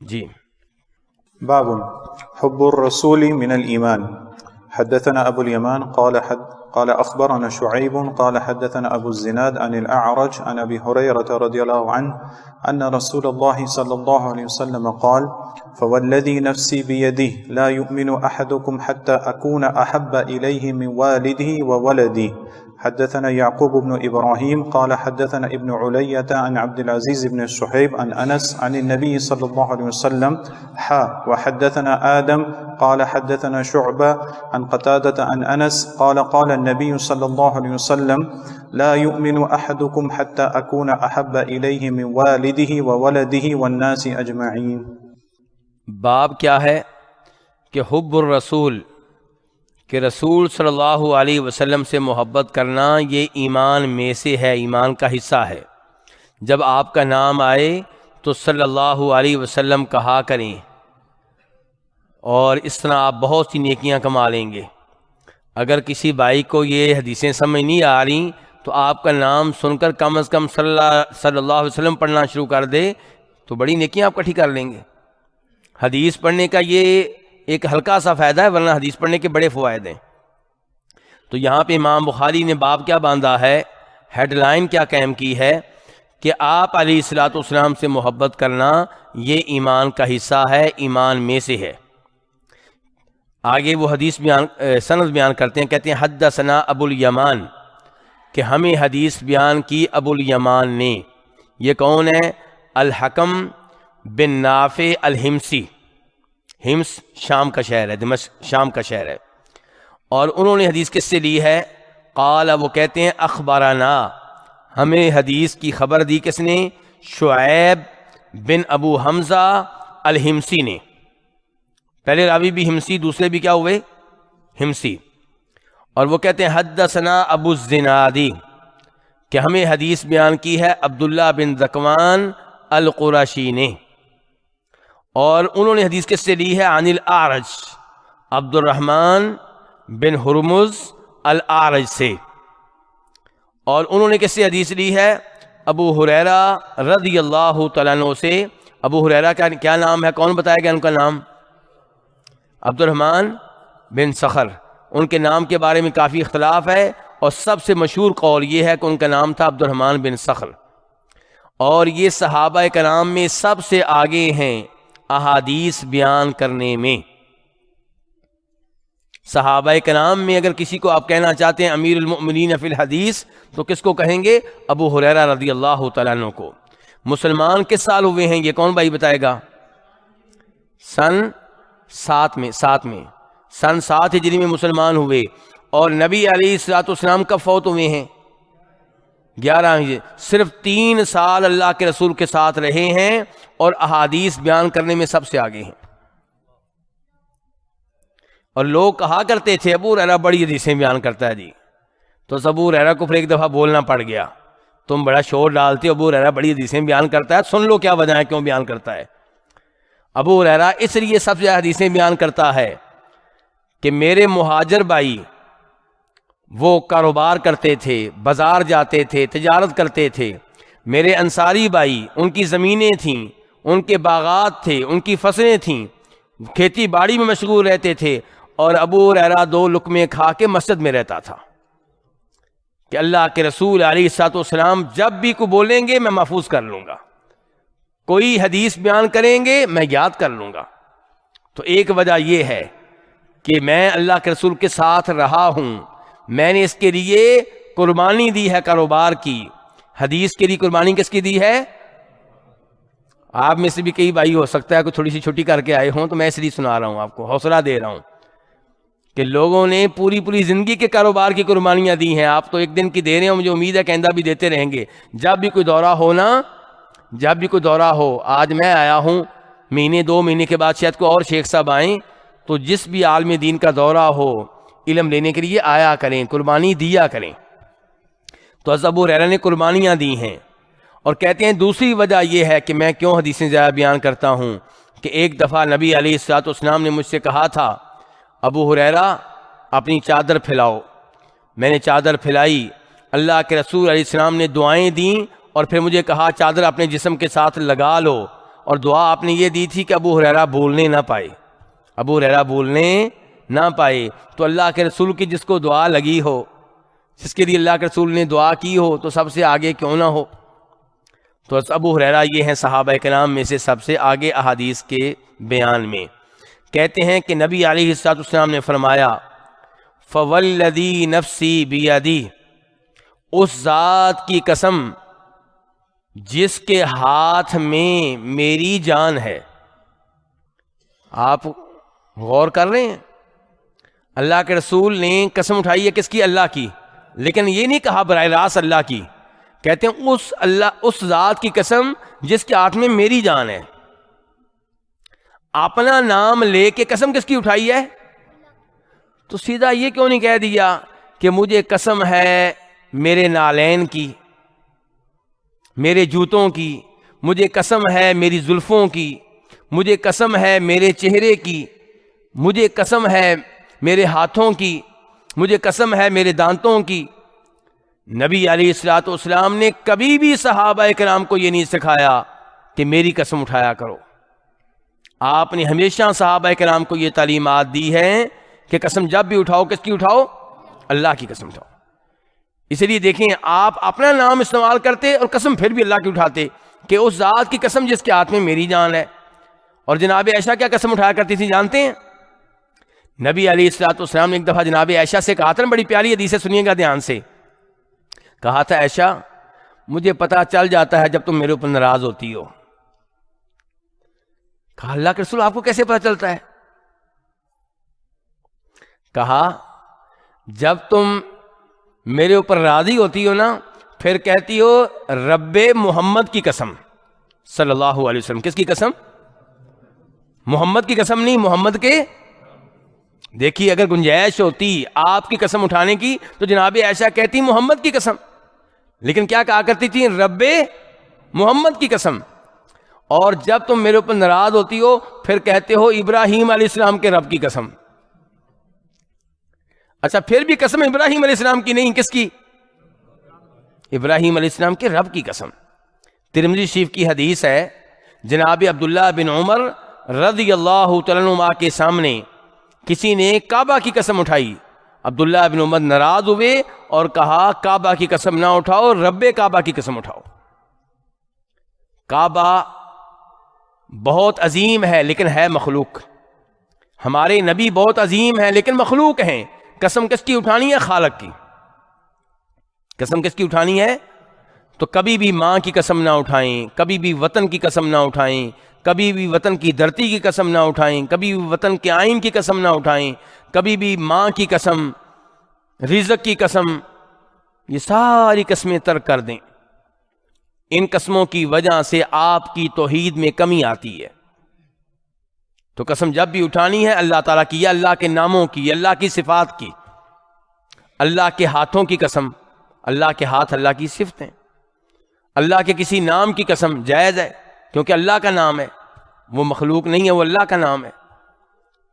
جی باب حب الرسول من الإيمان. حدثنا أبو اليمان قال أخبرنا شعيب قال حدثنا أبو الزناد عن الأعرج عن أبي هريرة رضي الله عنه أن رسول الله صلى الله عليه وسلم قال فوالذي نفسي بيده لا يؤمن أحدكم حتى أكون أحب إليه من والده وولده. حدثنا يعقوب بن إبراهيم قال حدثنا ابن علية عن عبد العزيز بن الصحيب عن أنس عن النبي صلى الله عليه وسلم وحدثنا آدم قال حدثنا شعبة عن قتادة عن أنس قال قال النبي صلى الله عليه وسلم لا يؤمن أحدكم حتى أكون أحب إليه من والده وولده والناس أجمعين. باب کیا ہے کہ حب الرسول، کہ رسول صلی اللہ علیہ وسلم سے محبت کرنا یہ ایمان میں سے ہے، ایمان کا حصہ ہے. جب آپ کا نام آئے تو صلی اللہ علیہ وسلم کہا کریں، اور اس طرح آپ بہت سی نیکیاں کما لیں گے. اگر کسی بھائی کو یہ حدیثیں سمجھ نہیں آ رہی تو آپ کا نام سن کر کم از کم صلی اللہ علیہ وسلم پڑھنا شروع کر دے تو بڑی نیکیاں آپ اکٹھی کر لیں گے. حدیث پڑھنے کا یہ ایک ہلکا سا فائدہ ہے، ورنہ حدیث پڑھنے کے بڑے فوائد ہیں. تو یہاں پہ امام بخاری نے باب کیا باندھا ہے، ہیڈ لائن کیا قائم کی ہے کہ آپ علیہ الصلوۃ والسلام سے محبت کرنا یہ ایمان کا حصہ ہے، ایمان میں سے ہے. آگے وہ حدیث سند بیان کرتے ہیں، کہتے ہیں حدثنا ابو الیمان، کہ ہمیں حدیث بیان کی ابو الیمان نے. یہ کون ہے؟ الحکم بن نافع الحمصی. ہمس شام کا شہر ہے، دمشق شام کا شہر ہے. اور انہوں نے حدیث کس سے لی ہے؟ قال، وہ کہتے ہیں اخبرنا، ہمیں حدیث کی خبر دی کس نے؟ شعیب بن ابو حمزہ الحمصی نے. پہلے راوی بھی ہمسی، دوسرے بھی کیا ہوئے؟ ہمسی. اور وہ کہتے ہیں حدثنا ابو الزنادی، کہ ہمیں حدیث بیان کی ہے عبداللہ بن ذکوان القرشی نے. اور انہوں نے حدیث کس سے لی ہے؟ عن الاعرج، عبد الرحمن بن ہرمز الاعرج سے. اور انہوں نے کس سے حدیث لی ہے؟ ابو ہریرہ رضی اللہ تعالیٰ عنہ سے. ابو ہریرہ کا کیا نام ہے؟ کون بتائے گا ان کا نام؟ عبد الرحمن بن صخر. ان کے نام کے بارے میں کافی اختلاف ہے، اور سب سے مشہور قول یہ ہے کہ ان کا نام تھا عبد الرحمن بن صخر. اور یہ صحابہ کرام میں سب سے آگے ہیں احادیث بیان کرنے میں. صحابہ کرام میں اگر کسی کو آپ کہنا چاہتے ہیں امیر المؤمنین فی الحدیث تو کس کو کہیں گے؟ ابو ہریرہ رضی اللہ تعالیٰ عنہ کو. مسلمان کس سال ہوئے ہیں یہ کون بھائی بتائے گا؟ سن 7 میں. سن 7 ہجری میں مسلمان ہوئے. اور نبی علیہ الصلوۃ والسلام کب فوت ہوئے ہیں؟ 11 ہجری. صرف 3 سال اللہ کے رسول کے ساتھ رہے ہیں اور احادیث بیان کرنے میں سب سے آگے ہیں. اور لوگ کہا کرتے تھے ابو ہریرہ بڑی حدیثیں بیان کرتا ہے جی. تو ابو ہریرہ کو پھر ایک دفعہ بولنا پڑ گیا، تم بڑا شور ڈالتے ہو، ابو ہریرہ بڑی حدیثیں بیان کرتا ہے، سن لو کیا وجہ ہے کیوں بیان کرتا ہے. ابو ہریرہ اس لیے سب سے حدیثیں بیان کرتا ہے کہ میرے مہاجر بھائی وہ کاروبار کرتے تھے، بازار جاتے تھے، تجارت کرتے تھے. میرے انصاری بھائی ان کی زمینیں تھیں، ان کے باغات تھے، ان کی فصلیں تھیں، کھیتی باڑی میں مشغول رہتے تھے. اور ابو ہریرہ 2 لقمے کھا کے مسجد میں رہتا تھا کہ اللہ کے رسول علیہ الصلوۃ والسلام جب بھی کو بولیں گے میں محفوظ کر لوں گا، کوئی حدیث بیان کریں گے میں یاد کر لوں گا. تو ایک وجہ یہ ہے کہ میں اللہ کے رسول کے ساتھ رہا ہوں، میں نے اس کے لیے قربانی دی ہے کاروبار کی. حدیث کے لیے قربانی کس کی دی ہے؟ آپ میں سے بھی کئی بھائی ہو سکتا ہے کوئی تھوڑی سی چھٹی کر کے آئے ہوں، تو میں اس لیے سنا رہا ہوں، آپ کو حوصلہ دے رہا ہوں کہ لوگوں نے پوری زندگی کے کاروبار کی قربانیاں دی ہیں. آپ تو ایک دن کی دے رہے ہیں، مجھے امید ہے کہ آئندہ بھی دیتے رہیں گے. جب بھی کوئی دورہ ہو، آج میں آیا ہوں، مہینے 2 مہینے کے بعد شاید کوئی اور شیخ صاحب آئیں، تو جس بھی عالم دین کا دورہ ہو علم لینے کے لیے آیا کریں، قربانی دیا کریں. تو ابو ہریرہ نے قربانیاں دی ہیں. اور کہتے ہیں دوسری وجہ یہ ہے کہ میں کیوں حدیثیں زیادہ بیان کرتا ہوں کہ ایک دفعہ نبی علیہ الصلوۃ والسلام نے مجھ سے کہا تھا ابو ہریرہ اپنی چادر پھیلاؤ. میں نے چادر پھیلائی، اللہ کے رسول علیہ السلام نے دعائیں دیں اور پھر مجھے کہا چادر اپنے جسم کے ساتھ لگا لو. اور دعا آپ نے یہ دی تھی کہ ابو ہریرہ بولنے نہ پائے، ابو ہریرہ بولنے نہ پائے۔ تو اللہ کے رسول کی جس کو دعا لگی ہو، جس کے لیے اللہ کے رسول نے دعا کی ہو، تو سب سے آگے کیوں نہ ہو۔ تو ابو ہریرہ یہ ہیں صحابہ کرام میں سے سب سے آگے احادیث کے بیان میں۔ کہتے ہیں کہ نبی علیہ الصلوۃ والسلام نے فرمایا فوالذی نفسی بیدی، اس ذات کی قسم جس کے ہاتھ میں میری جان ہے۔ آپ غور کر رہے ہیں، اللہ کے رسول نے قسم اٹھائی ہے کس کی؟ اللہ کی، لیکن یہ نہیں کہا براہ راست اللہ کی، کہتے ہیں اس ذات کی قسم جس کے ہاتھ میں میری جان ہے۔ اپنا نام لے کے قسم کس کی اٹھائی ہے؟ تو سیدھا یہ کیوں نہیں کہہ دیا کہ مجھے قسم ہے میرے نالین کی، میرے جوتوں کی، مجھے قسم ہے میری زلفوں کی، مجھے قسم ہے میرے چہرے کی، مجھے قسم ہے میرے ہاتھوں کی، مجھے قسم ہے میرے دانتوں کی۔ نبی علیہ الصلوۃ والسلام نے کبھی بھی صحابہ کرام کو یہ نہیں سکھایا کہ میری قسم اٹھایا کرو۔ آپ نے ہمیشہ صحابہ کرام کو یہ تعلیمات دی ہے کہ قسم جب بھی اٹھاؤ کس کی اٹھاؤ؟ اللہ کی قسم اٹھاؤ۔ اس لیے دیکھیں آپ اپنا نام استعمال کرتے اور قسم پھر بھی اللہ کی اٹھاتے کہ اس ذات کی قسم جس کے ہاتھ میں میری جان ہے۔ اور جناب عائشہ کیا قسم اٹھایا کرتی تھی جانتے ہیں؟ نبی علیہ الصلوۃ والسلام نے ایک دفعہ جناب عائشہ سے کہا تھا، بڑی پیاری حدیث ہے، سنیے گا دھیان سے۔ کہا تھا عائشہ مجھے پتہ چل جاتا ہے جب تم میرے اوپر ناراض ہوتی ہو۔ کہا اللہ کے رسول آپ کو کیسے پتہ چلتا ہے؟ کہا جب تم میرے اوپر راضی ہوتی ہو نا، پھر کہتی ہو رب محمد کی قسم صلی اللہ علیہ وسلم۔ کس کی قسم؟ محمد کی قسم نہیں، محمد کے۔ دیکھیے اگر گنجائش ہوتی آپ کی قسم اٹھانے کی تو جناب عائشہ کہتی محمد کی قسم، لیکن کیا کہا کرتی تھی؟ رب محمد کی قسم۔ اور جب تم میرے اوپر ناراض ہوتی ہو پھر کہتے ہو ابراہیم علیہ السلام کے رب کی قسم۔ اچھا پھر بھی قسم ابراہیم علیہ السلام کی نہیں، کس کی؟ ابراہیم علیہ السلام کے رب کی قسم۔ ترمذی شریف کی حدیث ہے، جناب عبداللہ بن عمر رضی اللہ تعالیٰ عنہما کے سامنے کسی نے کعبہ کی قسم اٹھائی، عبداللہ بن عمر ناراض ہوئے اور کہا کعبہ کی قسم نہ اٹھاؤ، رب کعبہ کی قسم اٹھاؤ۔ کعبہ بہت عظیم ہے لیکن ہے مخلوق، ہمارے نبی بہت عظیم ہیں لیکن مخلوق ہیں۔ قسم کس کی اٹھانی ہے؟ خالق کی۔ قسم کس کی اٹھانی ہے؟ تو کبھی بھی ماں کی قسم نہ اٹھائیں، کبھی بھی وطن کی قسم نہ اٹھائیں، کبھی بھی وطن کی دھرتی کی قسم نہ اٹھائیں، کبھی بھی وطن کے آئین کی قسم نہ اٹھائیں، کبھی بھی ماں کی قسم، رزق کی قسم، یہ ساری قسمیں ترک کر دیں۔ ان قسموں کی وجہ سے آپ کی توحید میں کمی آتی ہے۔ تو قسم جب بھی اٹھانی ہے اللہ تعالیٰ کی، یا اللہ کے ناموں کی، اللہ کی صفات کی، اللہ کے ہاتھوں کی قسم، اللہ کے ہاتھ اللہ کی صفت ہیں، اللہ کے کسی نام کی قسم جائز ہے کیونکہ اللہ کا نام ہے، وہ مخلوق نہیں ہے، وہ اللہ کا نام ہے،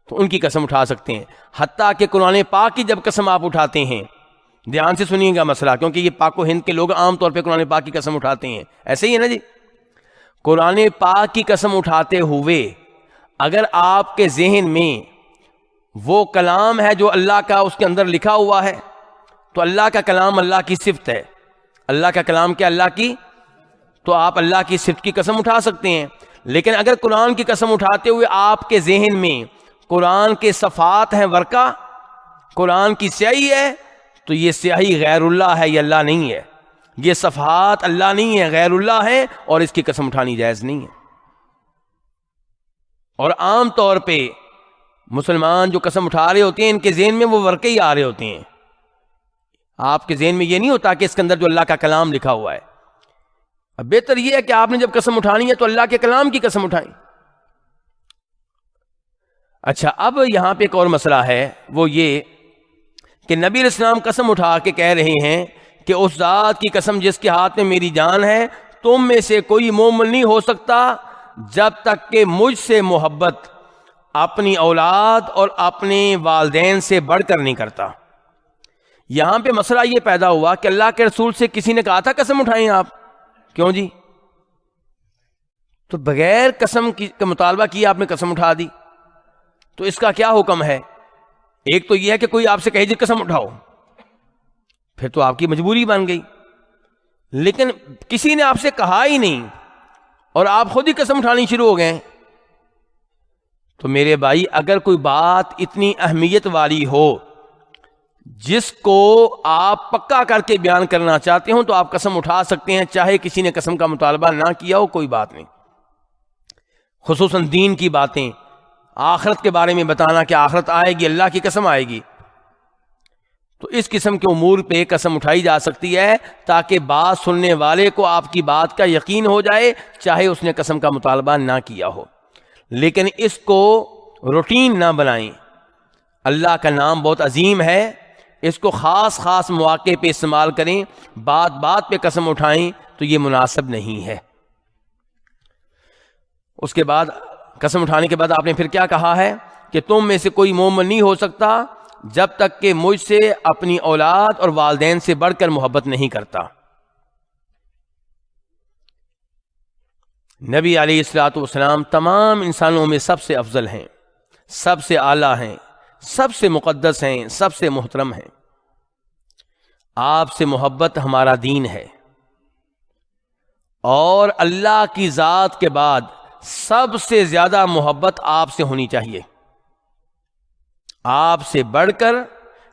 تو ان کی قسم اٹھا سکتے ہیں۔ حتیٰ کہ قرآن پاک کی جب قسم آپ اٹھاتے ہیں، دھیان سے سنیے گا مسئلہ، کیونکہ یہ پاک و ہند کے لوگ عام طور پہ قرآن پاک کی قسم اٹھاتے ہیں، ایسے ہی ہے نا جی۔ قرآن پاک کی قسم اٹھاتے ہوئے اگر آپ کے ذہن میں وہ کلام ہے جو اللہ کا اس کے اندر لکھا ہوا ہے، تو اللہ کا کلام اللہ کی صفت ہے، اللہ کا کلام کیا؟ اللہ کی، تو آپ اللہ کی صفت کی قسم اٹھا سکتے ہیں۔ لیکن اگر قرآن کی قسم اٹھاتے ہوئے آپ کے ذہن میں قرآن کے صفات ہیں ورقہ، قرآن کی سیاہی ہے، تو یہ سیاہی غیر اللہ ہے، یہ اللہ نہیں ہے، یہ صفحات اللہ نہیں ہے، غیر اللہ ہے، اور اس کی قسم اٹھانی جائز نہیں ہے۔ اور عام طور پہ مسلمان جو قسم اٹھا رہے ہوتے ہیں ان کے ذہن میں وہ ورقے ہی آ رہے ہوتے ہیں، آپ کے ذہن میں یہ نہیں ہوتا کہ اس کے اندر جو اللہ کا کلام لکھا ہوا ہے۔ اب بہتر یہ ہے کہ آپ نے جب قسم اٹھانی ہے تو اللہ کے کلام کی قسم اٹھائیں۔ اچھا اب یہاں پہ ایک اور مسئلہ ہے، وہ یہ کہ نبی علیہ السلام قسم اٹھا کے کہہ رہے ہیں کہ اس ذات کی قسم جس کے ہاتھ میں میری جان ہے، تم میں سے کوئی مومن نہیں ہو سکتا جب تک کہ مجھ سے محبت اپنی اولاد اور اپنے والدین سے بڑھ کر نہیں کرتا۔ یہاں پہ مسئلہ یہ پیدا ہوا کہ اللہ کے رسول سے کسی نے کہا تھا قسم اٹھائیں آپ، کیوں جی؟ تو بغیر قسم کا مطالبہ کیا آپ نے قسم اٹھا دی، تو اس کا کیا حکم ہے؟ ایک تو یہ ہے کہ کوئی آپ سے کہے جی قسم اٹھاؤ، پھر تو آپ کی مجبوری بن گئی، لیکن کسی نے آپ سے کہا ہی نہیں اور آپ خود ہی قسم اٹھانی شروع ہو گئے، تو میرے بھائی اگر کوئی بات اتنی اہمیت والی ہو جس کو آپ پکا کر کے بیان کرنا چاہتے ہوں تو آپ قسم اٹھا سکتے ہیں، چاہے کسی نے قسم کا مطالبہ نہ کیا ہو، کوئی بات نہیں۔ خصوصاً دین کی باتیں، آخرت کے بارے میں بتانا کہ آخرت آئے گی، اللہ کی قسم آئے گی، تو اس قسم کے امور پہ قسم اٹھائی جا سکتی ہے تاکہ بات سننے والے کو آپ کی بات کا یقین ہو جائے، چاہے اس نے قسم کا مطالبہ نہ کیا ہو۔ لیکن اس کو روٹین نہ بنائیں۔ اللہ کا نام بہت عظیم ہے، اس کو خاص خاص مواقع پہ استعمال کریں، بات بات پہ قسم اٹھائیں تو یہ مناسب نہیں ہے۔ اس کے بعد قسم اٹھانے کے بعد آپ نے پھر کیا کہا ہے کہ تم میں سے کوئی مومن نہیں ہو سکتا جب تک کہ مجھ سے اپنی اولاد اور والدین سے بڑھ کر محبت نہیں کرتا۔ نبی علیہ الصلوۃ والسلام تمام انسانوں میں سب سے افضل ہیں، سب سے اعلیٰ ہیں، سب سے مقدس ہیں، سب سے محترم ہیں۔ آپ سے محبت ہمارا دین ہے، اور اللہ کی ذات کے بعد سب سے زیادہ محبت آپ سے ہونی چاہیے۔ آپ سے بڑھ کر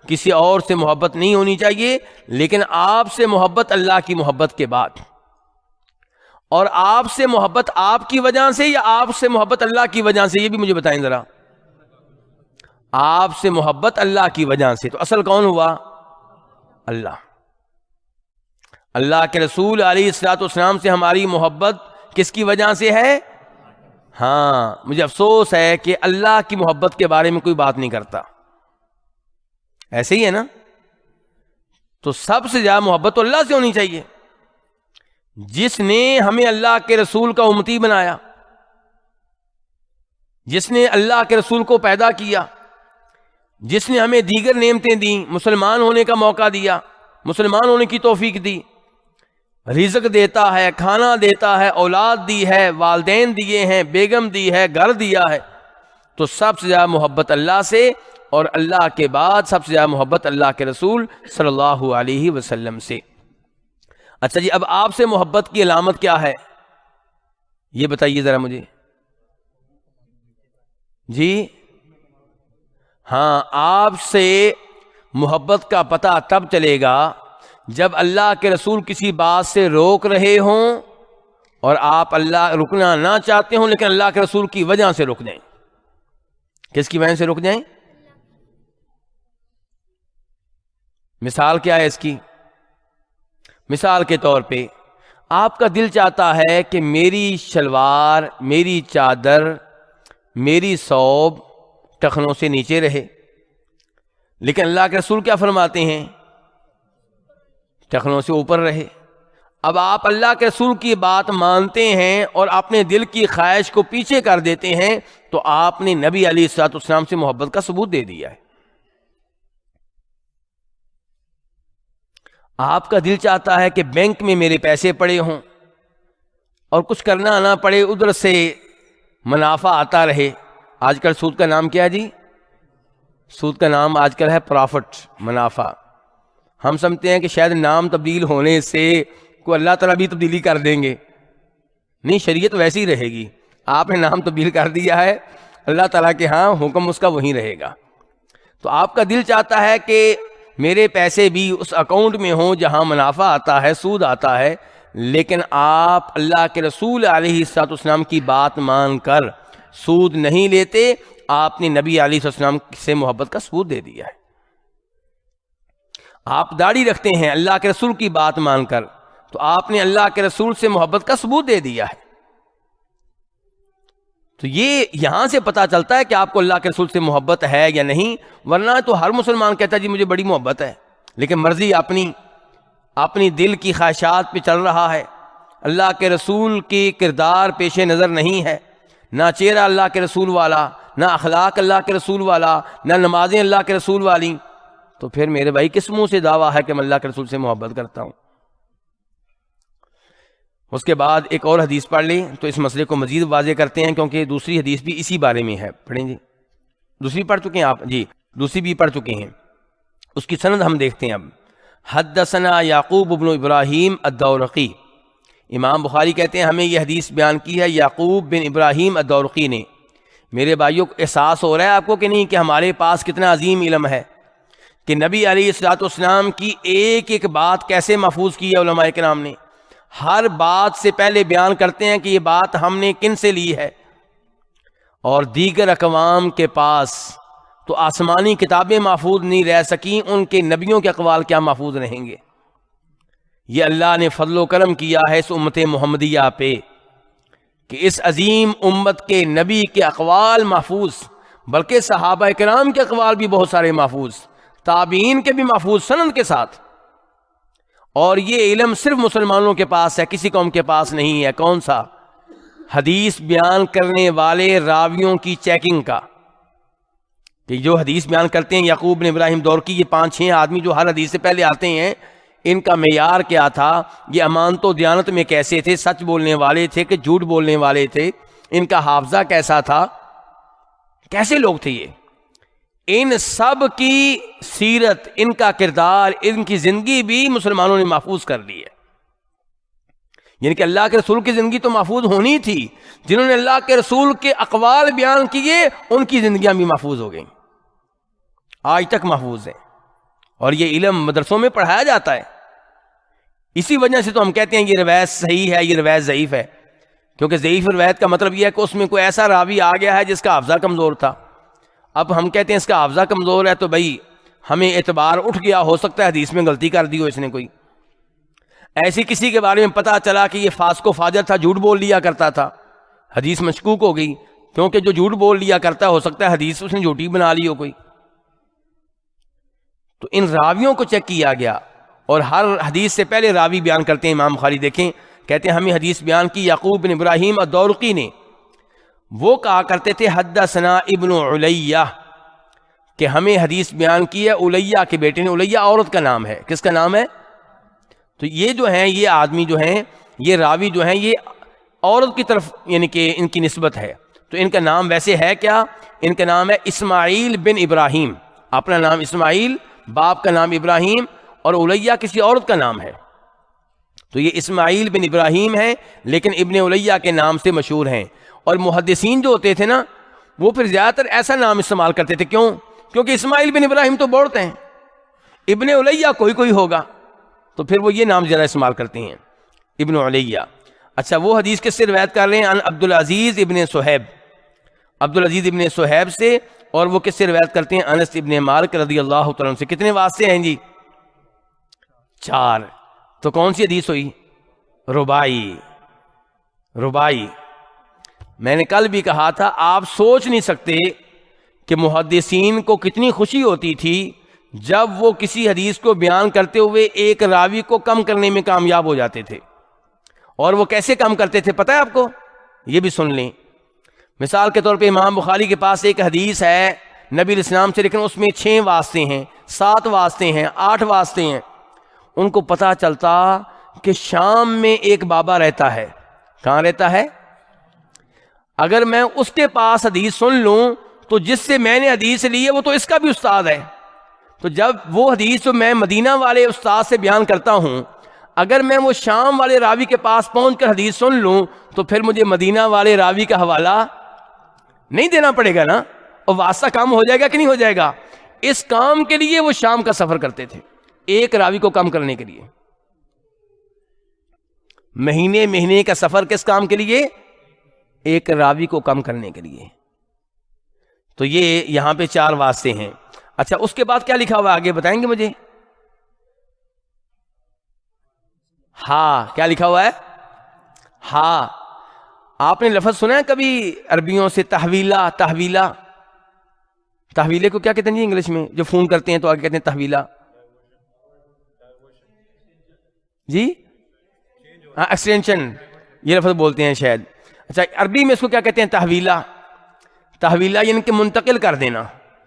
کسی اور سے محبت نہیں ہونی چاہیے، لیکن آپ سے محبت اللہ کی محبت کے بعد۔ اور آپ سے محبت آپ کی وجہ سے یا آپ سے محبت اللہ کی وجہ سے، یہ بھی مجھے بتائیں ذرا۔ آپ سے محبت اللہ کی وجہ سے، تو اصل کون ہوا؟ اللہ۔ اللہ کے رسول علیہ الصلوۃ والسلام سے ہماری محبت کس کی وجہ سے ہے؟ ہاں، مجھے افسوس ہے کہ اللہ کی محبت کے بارے میں کوئی بات نہیں کرتا، ایسے ہی ہے نا؟ تو سب سے زیادہ محبت تو اللہ سے ہونی چاہیے، جس نے ہمیں اللہ کے رسول کا امتی بنایا، جس نے اللہ کے رسول کو پیدا کیا، جس نے ہمیں دیگر نعمتیں دیں، مسلمان ہونے کا موقع دیا، مسلمان ہونے کی توفیق دی، رزق دیتا ہے، کھانا دیتا ہے، اولاد دی ہے، والدین دیے ہیں، بیگم دی ہے، گھر دیا ہے، تو سب سے زیادہ محبت اللہ سے، اور اللہ کے بعد سب سے زیادہ محبت اللہ کے رسول صلی اللہ علیہ وسلم سے۔ اچھا جی، اب آپ سے محبت کی علامت کیا ہے؟ یہ بتائیے ذرا مجھے۔ جی ہاں، آپ سے محبت کا پتہ تب چلے گا جب اللہ کے رسول کسی بات سے روک رہے ہوں اور آپ اللہ رکنا نہ چاہتے ہوں، لیکن اللہ کے رسول کی وجہ سے رک جائیں۔ کس کی وجہ سے رک جائیں؟ مثال کیا ہے اس کی؟ مثال کے طور پہ آپ کا دل چاہتا ہے کہ میری شلوار، میری چادر، میری ثوب ٹخنوں سے نیچے رہے، لیکن اللہ کے رسول کیا فرماتے ہیں؟ ٹخنوں سے اوپر رہے۔ اب آپ اللہ کے رسول کی بات مانتے ہیں اور اپنے دل کی خواہش کو پیچھے کر دیتے ہیں، تو آپ نے نبی علیہ الصلوۃ والسلام سے محبت کا ثبوت دے دیا ہے۔ آپ کا دل چاہتا ہے کہ بینک میں میرے پیسے پڑے ہوں اور کچھ کرنا نہ پڑے، ادھر سے منافع آتا رہے۔ آج کل سود کا نام کیا ہے جی؟ سود کا نام آج کل ہے پرافٹ، منافع۔ ہم سمجھتے ہیں کہ شاید نام تبدیل ہونے سے کوئی اللہ تعالیٰ بھی تبدیلی کر دیں گے، نہیں، شریعت ویسی ہی رہے گی۔ آپ نے نام تبدیل کر دیا ہے، اللہ تعالیٰ کے ہاں حکم اس کا وہی رہے گا۔ تو آپ کا دل چاہتا ہے کہ میرے پیسے بھی اس اکاؤنٹ میں ہوں جہاں منافع آتا ہے، سود آتا ہے، لیکن آپ اللہ کے رسول علیہ الصلوۃ والسلام کی بات مان کر سود نہیں لیتے، آپ نے نبی علیہ السلام سے محبت کا ثبوت دے دیا ہے۔ آپ داڑھی رکھتے ہیں اللہ کے رسول کی بات مان کر، تو آپ نے اللہ کے رسول سے محبت کا ثبوت دے دیا ہے۔ تو یہ یہاں سے پتہ چلتا ہے کہ آپ کو اللہ کے رسول سے محبت ہے یا نہیں، ورنہ تو ہر مسلمان کہتا ہے جی مجھے بڑی محبت ہے، لیکن مرضی اپنی دل کی خواہشات پہ چل رہا ہے، اللہ کے رسول کی کردار پیش نظر نہیں ہے، نہ چہرہ اللہ کے رسول والا، نہ اخلاق اللہ کے رسول والا، نہ نمازیں اللہ کے رسول والی، تو پھر میرے بھائی کس منہ سے دعویٰ ہے کہ میں اللہ کے رسول سے محبت کرتا ہوں؟ اس کے بعد ایک اور حدیث پڑھ لیں تو اس مسئلے کو مزید واضح کرتے ہیں، کیونکہ دوسری حدیث بھی اسی بارے میں ہے. پڑھیں جی. دوسری پڑھ چکے ہیں آپ؟ جی دوسری بھی پڑھ چکے ہیں. اس کی سند ہم دیکھتے ہیں اب. حدثنا یعقوب بن ابراہیم الدورقی، امام بخاری کہتے ہیں ہمیں یہ حدیث بیان کی ہے یعقوب بن ابراہیم الدورقی نے. میرے بھائیوں کو احساس ہو رہا ہے آپ کو کہ نہیں کہ ہمارے پاس کتنا عظیم علم ہے، کہ نبی علیہ الصلوۃ والسلام کی ایک ایک بات کیسے محفوظ کی ہے علماء کرام نے. ہر بات سے پہلے بیان کرتے ہیں کہ یہ بات ہم نے کن سے لی ہے. اور دیگر اقوام کے پاس تو آسمانی کتابیں محفوظ نہیں رہ سکیں، ان کے نبیوں کے اقوال کیا محفوظ رہیں گے. یہ اللہ نے فضل و کرم کیا ہے اس امت محمدیہ پہ کہ اس عظیم امت کے نبی کے اقوال محفوظ، بلکہ صحابہ کرام کے اقوال بھی بہت سارے محفوظ، تابعین کے بھی محفوظ سند کے ساتھ. اور یہ علم صرف مسلمانوں کے پاس ہے، کسی قوم کے پاس نہیں ہے. کون سا؟ حدیث بیان کرنے والے راویوں کی چیکنگ کا، کہ جو حدیث بیان کرتے ہیں یعقوب بن ابراہیم دورقی، یہ 5-6 آدمی جو ہر حدیث سے پہلے آتے ہیں، ان کا معیار کیا تھا؟ یہ امانت و دیانت میں کیسے تھے؟ سچ بولنے والے تھے کہ جھوٹ بولنے والے تھے؟ ان کا حافظہ کیسا تھا؟ کیسے لوگ تھے یہ؟ ان سب کی سیرت، ان کا کردار، ان کی زندگی بھی مسلمانوں نے محفوظ کر لی ہے. یعنی کہ اللہ کے رسول کی زندگی تو محفوظ ہونی تھی، جنہوں نے اللہ کے رسول کے اقوال بیان کیے ان کی زندگیاں بھی محفوظ ہو گئیں، آج تک محفوظ ہیں. اور یہ علم مدرسوں میں پڑھایا جاتا ہے. اسی وجہ سے تو ہم کہتے ہیں یہ روایت صحیح ہے، یہ روایت ضعیف ہے، کیونکہ ضعیف روایت کا مطلب یہ ہے کہ اس میں کوئی ایسا راوی آ گیا ہے جس کا حافظہ کمزور تھا. اب ہم کہتے ہیں اس کا حافظہ کمزور ہے تو بھائی ہمیں اعتبار اٹھ گیا، ہو سکتا ہے حدیث میں غلطی کر دی ہو اس نے کوئی. ایسی کسی کے بارے میں پتہ چلا کہ یہ فاسق و فاجر تھا، جھوٹ بول لیا کرتا تھا، حدیث مشکوک ہو گئی، کیونکہ جو جھوٹ بول لیا کرتا ہو سکتا ہے حدیث اس نے جھوٹی بنا لی ہو کوئی. تو ان راویوں کو چیک کیا گیا، اور ہر حدیث سے پہلے راوی بیان کرتے ہیں. امام بخاری دیکھیں، کہتے ہیں ہمیں حدیث بیان کی یعقوب بن ابراہیم الدورقی نے. وہ کہا کرتے تھے حدثنا ابن علیہ، کہ ہمیں حدیث بیان کی ہے علیہ کے بیٹے نے. علیہ عورت کا نام ہے. کس کا نام ہے؟ تو یہ جو ہیں، یہ آدمی جو ہیں، یہ راوی جو ہیں، یہ عورت کی طرف یعنی کہ ان کی نسبت ہے. تو ان کا نام ویسے ہے کیا؟ ان کا نام ہے اسماعیل بن ابراہیم. اپنا نام اسماعیل، باپ کا نام ابراہیم، اور علیہ کسی عورت کا نام ہے. تو یہ اسماعیل بن ابراہیم ہیں، لیکن ابن علیہ کے نام سے مشہور ہیں. اور محدثین جو ہوتے تھے نا، وہ پھر زیادہ تر ایسا نام استعمال کرتے تھے. کیوں؟ کیونکہ اسماعیل بن ابراہیم تو بہت ہیں، ابن علیہ کوئی ہوگا، تو پھر وہ یہ نام زیادہ استعمال کرتے ہیں، ابن علیہ. اچھا، وہ حدیث کس سے روایت کر رہے ہیں؟ عبدالعزیز ابن صہیب، عبدالعزیز ابن صہیب سے. اور وہ کس سے روایت کرتے ہیں؟ انس ابن مالک رضی اللہ تعالیٰ عنہ سے. کتنے واسطے ہیں جی؟ 4. تو کون سی حدیث ہوئی؟ رباعی. میں نے کل بھی کہا تھا، آپ سوچ نہیں سکتے کہ محدثین کو کتنی خوشی ہوتی تھی جب وہ کسی حدیث کو بیان کرتے ہوئے ایک راوی کو کم کرنے میں کامیاب ہو جاتے تھے. اور وہ کیسے کم کرتے تھے پتہ ہے آپ کو؟ یہ بھی سن لیں. مثال کے طور پہ امام بخاری کے پاس ایک حدیث ہے نبی علیہ السلام سے، لیکن اس میں 6 واسطے ہیں، 7 واسطے ہیں، 8 واسطے ہیں. ان کو پتہ چلتا کہ شام میں ایک بابا رہتا ہے. کہاں رہتا ہے؟ اگر میں اس کے پاس حدیث سن لوں تو جس سے میں نے حدیث لی ہے وہ تو اس کا بھی استاد ہے. تو جب وہ حدیث جو میں مدینہ والے استاد سے بیان کرتا ہوں، اگر میں وہ شام والے راوی کے پاس پہنچ کر حدیث سن لوں تو پھر مجھے مدینہ والے راوی کا حوالہ نہیں دینا پڑے گا نا، اور واسطہ کام ہو جائے گا کہ نہیں ہو جائے گا؟ اس کام کے لیے وہ شام کا سفر کرتے تھے، ایک راوی کو کم کرنے کے لیے. مہینے کا سفر کس کام کے لیے؟ ایک راوی کو کم کرنے کے لیے. تو یہ یہاں پہ 4 واسطے ہیں. اچھا، اس کے بعد کیا لکھا ہوا آگے بتائیں گے مجھے؟ ہاں، کیا لکھا ہوا ہے؟ ہاں. آپ نے لفظ سنا ہے کبھی عربیوں سے تحویلہ؟ تحویلے کو کیا کہتے ہیں جی انگلش میں؟ جو فون کرتے ہیں تو آگے کہتے ہیں تحویلہ. جی ہاں، ایکسٹینشن، یہ لفظ بولتے ہیں شاید. اچھا، عربی میں اس کو کیا کہتے ہیں؟ تحویلہ یعنی کہ منتقل کر دینا.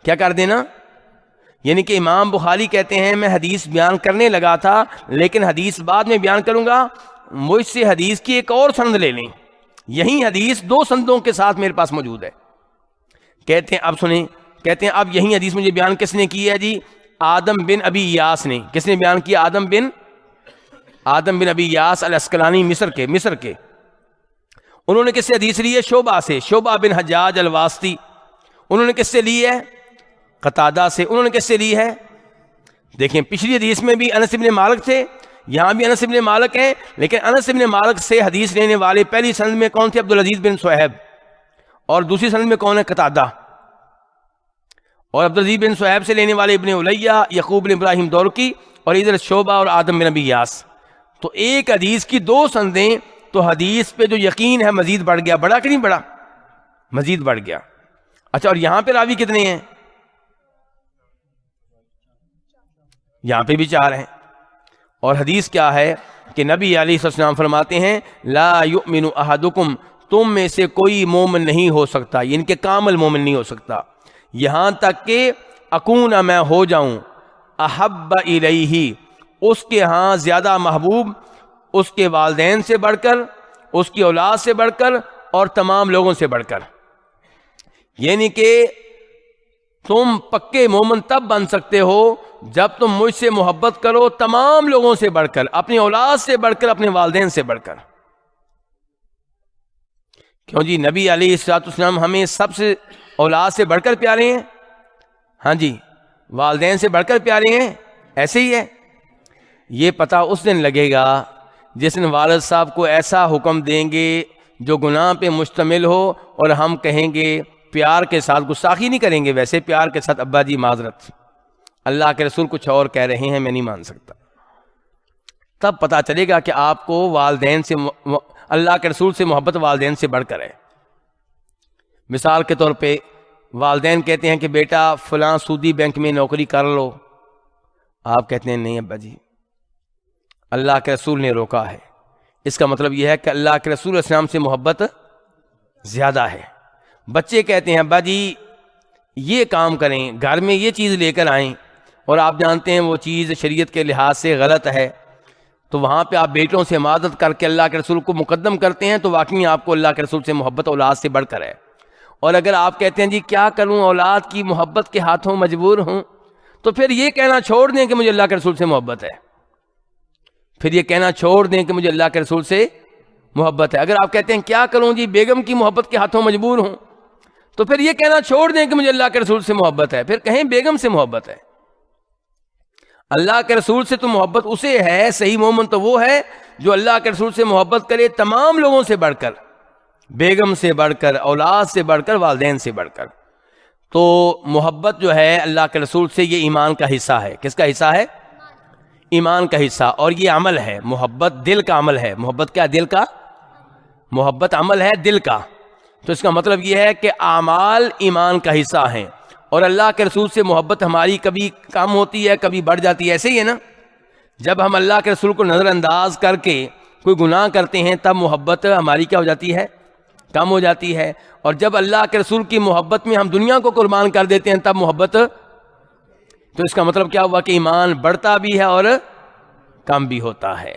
کیا کر دینا؟ یعنی کہ امام بخاری کہتے ہیں میں حدیث بیان کرنے لگا تھا، لیکن حدیث بعد میں بیان کروں گا، مجھ سے حدیث کی ایک اور سند لے لیں، یہی حدیث 2 سندوں کے ساتھ میرے پاس موجود ہے. کہتے ہیں اب سنیں، کہتے ہیں اب یہی حدیث مجھے بیان کس نے کی ہے جی؟ آدم بن ابی ایاس نے. کس نے بیان کیا؟ آدم بن ابی ایاس الاسقلانی، مصر کے. انہوں نے کس سے حدیث لی ہے؟ شعبہ سے، شعبہ بن حجاج الواسطی. انہوں نے کس سے لی ہے؟ قتادہ سے. انہوں نے کس سے لی ہے؟ دیکھیں پچھلی حدیث میں بھی انس بن مالک تھے، یہاں بھی انس بن مالک ہیں، لیکن انس بن مالک سے حدیث لینے والے پہلی سند میں کون تھے؟ عبدالعزیز بن صہیب، اور دوسری سند میں کون ہے؟ قتادہ. اور عبدالعزیز بن صہیب سے لینے والے ابن علیہ، یعقوب بن ابراہیم دورقی، اور ادھر شعبہ اور آدم بن ابی ایاس. تو ایک حدیث کی 2 سندیں، تو حدیث پہ جو یقین ہے مزید بڑھ گیا. بڑا کہ نہیں بڑا؟ مزید بڑھ گیا. اچھا، اور یہاں پہ راوی کتنے ہیں؟ یہاں پہ بھی 4 ہیں. اور حدیث کیا ہے کہ نبی علیہ السلام فرماتے ہیں لا یؤمن احدکم، تم میں سے کوئی مومن نہیں ہو سکتا، یعنی کہ کامل مومن نہیں ہو سکتا، یہاں تک کہ اکون میں ہو جاؤں احب الیہ، اس کے ہاں زیادہ محبوب، اس کے والدین سے بڑھ کر، اس کی اولاد سے بڑھ کر، اور تمام لوگوں سے بڑھ کر. یعنی کہ تم پکے مومن تب بن سکتے ہو جب تم مجھ سے محبت کرو تمام لوگوں سے بڑھ کر، اپنی اولاد سے بڑھ کر، اپنے والدین سے بڑھ کر. کیوں جی؟ نبی علیہ السلام ہمیں سب سے اولاد سے بڑھ کر پیارے ہیں، ہاں جی، والدین سے بڑھ کر پیارے ہیں. ایسے ہی ہے. یہ پتہ اس دن لگے گا جس دن والد صاحب کو ایسا حکم دیں گے جو گناہ پہ مشتمل ہو، اور ہم کہیں گے پیار کے ساتھ، گستاخی نہیں کریں گے، ویسے پیار کے ساتھ ابا جی معذرت، اللہ کے رسول کچھ اور کہہ رہے ہیں، میں نہیں مان سکتا. تب پتہ چلے گا کہ آپ کو والدین سے، اللہ کے رسول سے محبت والدین سے بڑھ کر ہے. مثال کے طور پہ والدین کہتے ہیں کہ بیٹا فلاں سودی بینک میں نوکری کر لو، آپ کہتے ہیں نہیں ابا جی، اللہ کے رسول نے روکا ہے. اس کا مطلب یہ ہے کہ اللہ کے رسول علیہ السلام سے محبت زیادہ ہے. بچے کہتے ہیں ابا جی یہ کام کریں، گھر میں یہ چیز لے کر آئیں، اور آپ جانتے ہیں وہ چیز شریعت کے لحاظ سے غلط ہے، تو وہاں پہ آپ بیٹوں سے عمادت کر کے اللہ کے رسول کو مقدم کرتے ہیں، تو واقعی آپ کو اللہ کے رسول سے محبت اولاد سے بڑھ کر ہے. اور اگر آپ کہتے ہیں جی کیا کروں، اولاد کی محبت کے ہاتھوں مجبور ہوں، تو پھر یہ کہنا چھوڑ دیں کہ مجھے اللہ کے رسول سے محبت ہے. پھر یہ کہنا چھوڑ دیں کہ مجھے اللہ کے رسول سے محبت ہے. اگر آپ کہتے ہیں کیا کروں جی، بیگم کی محبت کے ہاتھوں مجبور ہوں، تو پھر یہ کہنا چھوڑ دیں کہ مجھے اللہ کے رسول سے محبت ہے. پھر کہیں بیگم سے محبت ہے. اللہ کے رسول سے تو محبت اسے ہے، صحیح مومن تو وہ ہے جو اللہ کے رسول سے محبت کرے تمام لوگوں سے بڑھ کر، بیگم سے بڑھ کر، اولاد سے بڑھ کر، والدین سے بڑھ کر. تو محبت جو ہے اللہ کے رسول سے، یہ ایمان کا حصہ ہے. کس کا حصہ ہے؟ ایمان کا حصہ. اور یہ عمل ہے، محبت دل کا عمل ہے. محبت کیا؟ دل کا. محبت عمل ہے دل کا. تو اس کا مطلب یہ ہے کہ اعمال ایمان کا حصہ ہیں، اور اللہ کے رسول سے محبت ہماری کبھی کم ہوتی ہے، کبھی بڑھ جاتی ہے. ایسے ہی ہے نا، جب ہم اللہ کے رسول کو نظر انداز کر کے کوئی گناہ کرتے ہیں تب محبت ہماری کیا ہو جاتی ہے؟ کم ہو جاتی ہے. اور جب اللہ کے رسول کی محبت میں ہم دنیا کو قربان کر دیتے ہیں تب محبت، تو اس کا مطلب کیا ہوا کہ ایمان بڑھتا بھی ہے اور کم بھی ہوتا ہے.